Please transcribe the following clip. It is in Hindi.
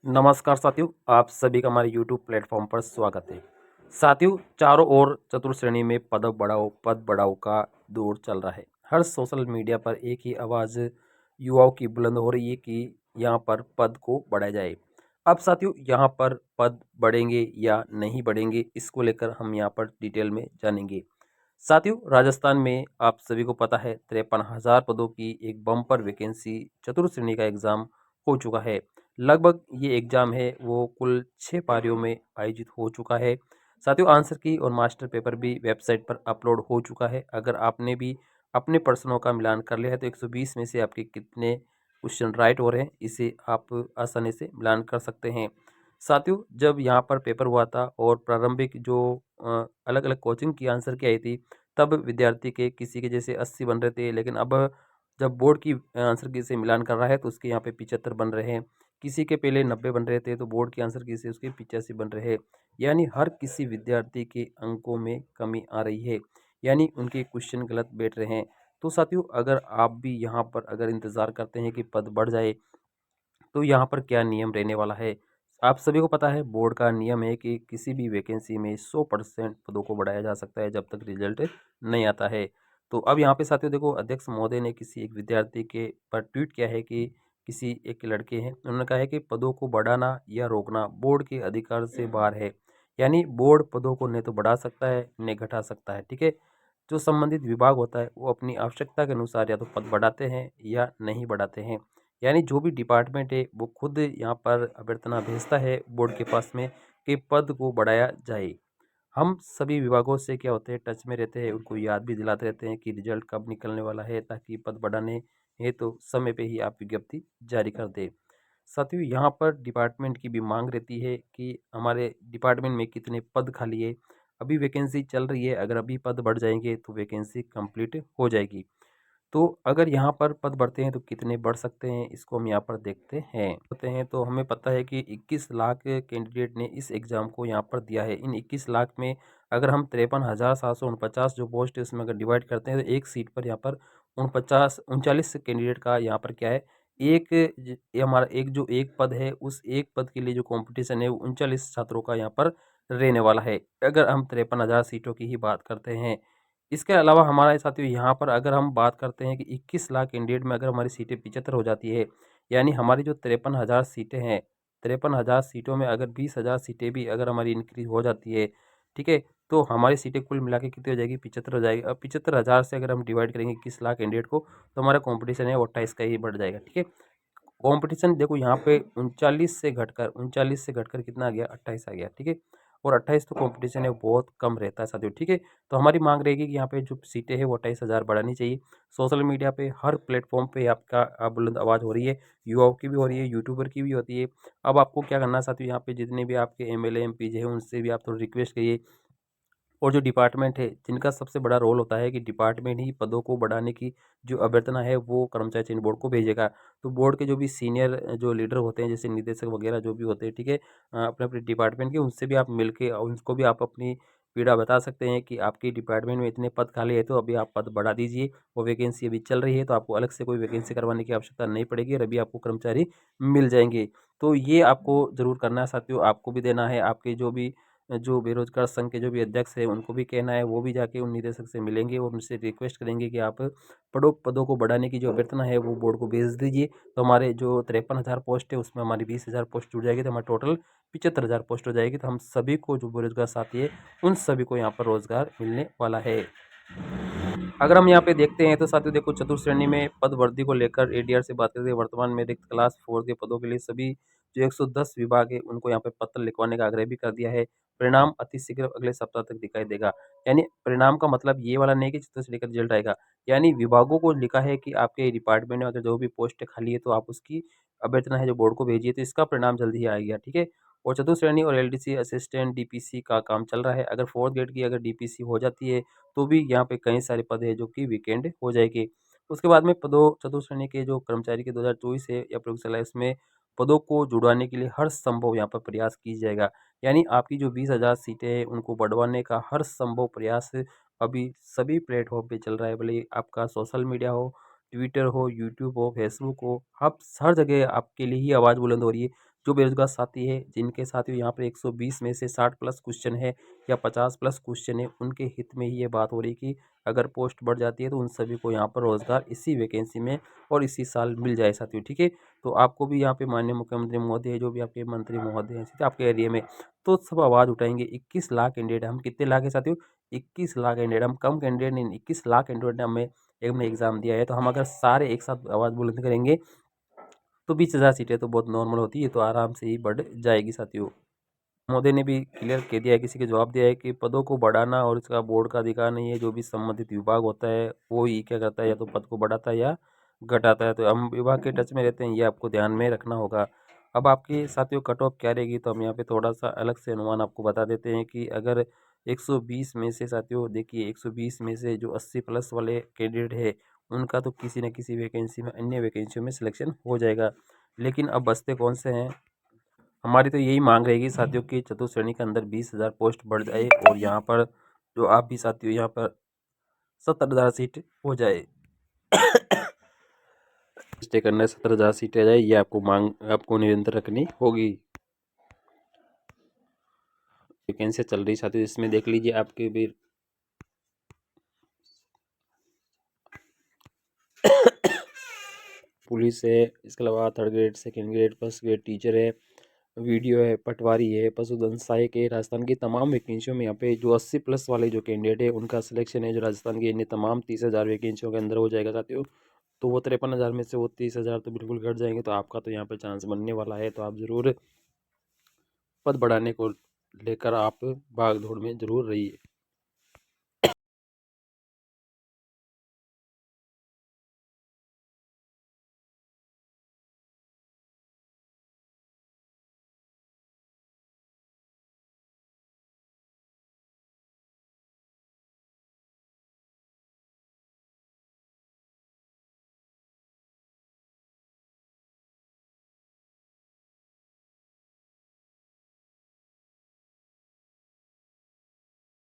नमस्कार साथियों, आप सभी का हमारे यूट्यूब प्लेटफॉर्म पर स्वागत है। साथियों, चारों ओर चतुर्थ श्रेणी में पद बढ़ाओ का दौर चल रहा है। हर सोशल मीडिया पर एक ही आवाज़ युवाओं की बुलंद हो रही है कि यहाँ पर पद को बढ़ाया जाए। अब साथियों, यहाँ पर पद बढ़ेंगे या नहीं बढ़ेंगे, इसको लेकर हम यहाँ पर डिटेल में जानेंगे। साथियों, राजस्थान में आप सभी को पता है 53,000 पदों की एक बम्पर वैकेंसी चतुर्थ श्रेणी का एग्ज़ाम हो चुका है। लगभग ये एग्ज़ाम है वो कुल 6 पारियों में आयोजित हो चुका है। साथियों, आंसर की और मास्टर पेपर भी वेबसाइट पर अपलोड हो चुका है। अगर आपने भी अपने प्रश्नों का मिलान कर लिया है तो 120 में से आपके कितने क्वेश्चन राइट हो रहे हैं, इसे आप आसानी से मिलान कर सकते हैं। साथियों, जब यहाँ पर पेपर हुआ था और प्रारंभिक जो अलग अलग कोचिंग की आंसर की आई थी, तब विद्यार्थी के किसी के जैसे 80 बन रहे थे, लेकिन अब जब बोर्ड की आंसर की से मिलान कर रहा है तो उसके यहाँ पे 75 बन रहे हैं। किसी के पहले 90 बन रहे थे तो बोर्ड की आंसर की से उसके 85 बन रहे हैं। यानी हर किसी विद्यार्थी के अंकों में कमी आ रही है, यानी उनके क्वेश्चन गलत बैठ रहे हैं। तो साथियों, अगर आप भी यहाँ पर अगर इंतज़ार करते हैं कि पद बढ़ जाए, तो यहाँ पर क्या नियम रहने वाला है। आप सभी को पता है बोर्ड का नियम है कि किसी भी वैकेंसी में 100% पदों को बढ़ाया जा सकता है जब तक रिजल्ट नहीं आता है। तो अब यहाँ पे साथियों देखो, अध्यक्ष महोदय ने किसी एक विद्यार्थी के पर ट्वीट किया है कि किसी एक लड़के हैं, उन्होंने कहा है कि पदों को बढ़ाना या रोकना बोर्ड के अधिकार से बाहर है। यानी बोर्ड पदों को न तो बढ़ा सकता है न घटा सकता है, ठीक है। जो संबंधित विभाग होता है वो अपनी आवश्यकता के अनुसार या तो पद बढ़ाते हैं या नहीं बढ़ाते हैं। यानी जो भी डिपार्टमेंट है वो खुद यहाँ पर अभ्यर्थना भेजता है बोर्ड के पास में कि पद को बढ़ाया जाए। हम सभी विभागों से क्या होते हैं टच में रहते हैं, उनको याद भी दिलाते रहते हैं कि रिजल्ट कब निकलने वाला है, ताकि पद बढ़ाने है तो समय पे ही आप विज्ञप्ति जारी कर दें। साथियों, यहाँ पर डिपार्टमेंट की भी मांग रहती है कि हमारे डिपार्टमेंट में कितने पद खाली है। अभी वैकेंसी चल रही है, अगर अभी पद बढ़ जाएंगे तो वैकेंसी कंप्लीट हो जाएगी। तो अगर यहाँ पर पद बढ़ते हैं तो कितने बढ़ सकते हैं, इसको हम यहाँ पर देखते हैं तो हमें पता है कि 21 लाख कैंडिडेट ने इस एग्ज़ाम को यहाँ पर दिया है। इन 21 लाख में अगर हम 53,749 जो पोस्ट है उसमें अगर डिवाइड करते हैं तो एक सीट पर यहाँ पर 39 कैंडिडेट का यहाँ पर क्या है, एक ये हमारा एक जो एक पद है, उस एक पद के लिए जो कंपटीशन है वो 39 छात्रों का यहाँ पर रहने वाला है, अगर हम 53,000 सीटों की ही बात करते हैं। इसके अलावा हमारे साथियों यहाँ पर अगर हम बात करते हैं कि 21 लाख कैंडिडेट में अगर हमारी सीटें 75 हो जाती है, यानी हमारी जो 53,000 सीटें हैं, 53,000 सीटों में अगर 20,000 सीटें भी अगर हमारी इंक्रीज हो जाती है, ठीक है, तो हमारी सीटें कुल मिला के कितनी हो जाएगी, 75 हो जाएगी। अब 75,000 से अगर हम डिवाइड करेंगे 21 लाख कैंडिडेट को, तो हमारा कॉम्पिटिशन है वो 28 का ही बढ़ जाएगा, ठीक है। कॉम्पिटिशन देखो यहाँ पे 39 से घटकर कितना आ गया, 28 आ गया, ठीक है। और 28 तो कॉम्पिटिशन है बहुत कम रहता है साथियों, ठीक है। तो हमारी मांग रहेगी कि यहाँ पे जो सीटें हैं वो 28,000 बढ़ानी चाहिए। सोशल मीडिया पे हर प्लेटफॉर्म पे आपका बुलंद आवाज़ हो रही है, युवाओं की भी हो रही है, यूट्यूबर की भी होती है। अब आपको क्या करना है साथियों, यहाँ पे जितने भी आपके एमएलए एमपीज हैं उनसे भी आप थोड़ा रिक्वेस्ट करिए, और जो डिपार्टमेंट है जिनका सबसे बड़ा रोल होता है कि डिपार्टमेंट ही पदों को बढ़ाने की जो अभ्यर्थना है वो कर्मचारी चयन बोर्ड को भेजेगा। तो बोर्ड के जो भी सीनियर जो लीडर होते हैं जैसे निदेशक वगैरह जो भी होते हैं, ठीक है, अपने अपने डिपार्टमेंट के, उनसे भी आप मिलके और उनको भी आप अपनी पीड़ा बता सकते हैं कि आपके डिपार्टमेंट में इतने पद खाली है तो अभी आप पद बढ़ा दीजिए। वो वैकेंसी अभी चल रही है तो आपको अलग से कोई वैकेंसी करवाने की आवश्यकता नहीं पड़ेगी और अभी आपको कर्मचारी मिल जाएंगे। तो ये आपको ज़रूर करना है साथियों, आपको भी देना है, आपके जो बेरोजगार संघ के जो भी अध्यक्ष हैं उनको भी कहना है, वो भी जाके उन निदेशक से मिलेंगे और उनसे रिक्वेस्ट करेंगे कि आप पदों को बढ़ाने की जो अभ्यर्थना है वो बोर्ड को भेज दीजिए। तो हमारे जो 53,000 पोस्ट है उसमें हमारी 20,000 पोस्ट जुड़ जाएगी, तो हमारा टोटल 75,000 पोस्ट हो जाएगी। तो हम सभी को जो बेरोजगार साथी है उन सभी को यहाँ पर रोजगार मिलने वाला है। अगर हम यहाँ पे देखते हैं तो साथियों देखो, चतुर्थ श्रेणी में पद वृद्धि को लेकर एडीआर से बात करते हैं, वर्तमान में रिक्त क्लास 4 के पदों के लिए सभी जो 110 विभाग है उनको यहाँ पे पत्र लिखवाने का आग्रह भी कर दिया है। परिणाम अति शीघ्र अगले सप्ताह तक दिखाई देगा। यानी परिणाम का मतलब ये वाला नहीं कि चतुर्थ श्रेणी का रिजल्ट आएगा, यानी विभागों को लिखा है कि आपके डिपार्टमेंट में अगर जो भी पोस्ट खाली है तो आप उसकी अभ्यर्थना है जो बोर्ड को भेजिए, तो इसका परिणाम जल्दी ही आएगा, ठीक है। और चतुर्थ श्रेणी और एलडीसी असिस्टेंट डीपीसी का काम चल रहा है। अगर फोर्थ ग्रेड की अगर डीपीसी हो जाती है तो भी यहाँ पे कई सारे पद है जो कि वीकेंड हो जाएगी। उसके बाद में पदों चतुर्थ श्रेणी के जो कर्मचारी के 2024 है या प्रयोगशाला, इसमें पदों को जुड़वाने के लिए हर संभव यहाँ पर प्रयास की जाएगा। यानी आपकी जो 20,000 सीटें हैं उनको बढ़वाने का हर संभव प्रयास अभी सभी प्लेटफॉर्म पे चल रहा है, भले आपका सोशल मीडिया हो, ट्विटर हो, यूट्यूब हो, फेसबुक हो, आप हर जगह आपके लिए ही आवाज़ बुलंद हो रही है। जो बेरोजगार साथी है, जिनके साथियों यहाँ पर 120 में से 60 प्लस क्वेश्चन है या 50 प्लस क्वेश्चन है, उनके हित में ही ये बात हो रही कि अगर पोस्ट बढ़ जाती है तो उन सभी को यहाँ पर रोजगार इसी वैकेंसी में और इसी साल मिल जाए साथियों। ठीक है, तो आपको भी यहाँ पे माननीय मुख्यमंत्री महोदय, जो भी आपके मंत्री महोदय हैं आपके एरिया में, तो सब आवाज़ उठाएंगे। 21 लाख कैंडिडेट, हम कितने लाख है साथियों? 21 लाख कैंडिडेट, हम कम कैंडिडेट नहीं, 21 लाख कैंडिडेट ने हमें हमने एग्ज़ाम दिया है। तो हम अगर सारे एक साथ आवाज़ बुलंद करेंगे तो 20,000 सीटें तो बहुत नॉर्मल होती है, तो आराम से ही बढ़ जाएगी साथियों। मोदी ने भी क्लियर कह दिया है, किसी के जवाब दिया है कि पदों को बढ़ाना और इसका बोर्ड का अधिकार नहीं है। जो भी संबंधित विभाग होता है वो ही क्या करता है, या तो पद को बढ़ाता है या घटाता है। तो हम विभाग के टच में रहते हैं, ये आपको ध्यान में रखना होगा। अब आपके साथियों कट ऑफ क्या रहेगी, तो हम यहाँ पे थोड़ा सा अलग से अनुमान आपको बता देते हैं कि अगर 120 में से साथियों देखिए, 120 में से जो 80 प्लस वाले कैंडिडेट है उनका तो किसी न किसी वैकेंसी में, अन्य वैकेंसियों में सिलेक्शन हो जाएगा। लेकिन अब बचते कौन से हैं? हमारी तो यही मांग रहेगी साथियों की चतुर्थ श्रेणी के अंदर 20,000 पोस्ट बढ़ जाए, और यहाँ पर जो आप भी साथियों यहाँ पर 70,000 सीट हो जाए। स्टे करना है, 70,000 सीटें आ जाए, ये आपको मांग आपको निरंतर रखनी होगी। वैकेंसी चल रही साथियों, इसमें देख लीजिए आपके भी पुलिस है, इसके अलावा third grade, second grade, first grade teacher है, वीडियो है, पटवारी है, पशुधन सहायक है। राजस्थान की तमाम वैकेंसियों में यहाँ पे जो 80 प्लस वाले जो कैंडिडेट है उनका सिलेक्शन है, जो राजस्थान की अन्य तमाम 30,000 वैकेंसियों के अंदर हो जाएगा साथियों। तो वो 53,000 में से वो 30,000 तो बिल्कुल घट जाएंगे। तो आपका तो यहाँ पे चांस बनने वाला है, तो आप ज़रूर पद बढ़ाने को लेकर आप भाग दौड़ में ज़रूर रहिए।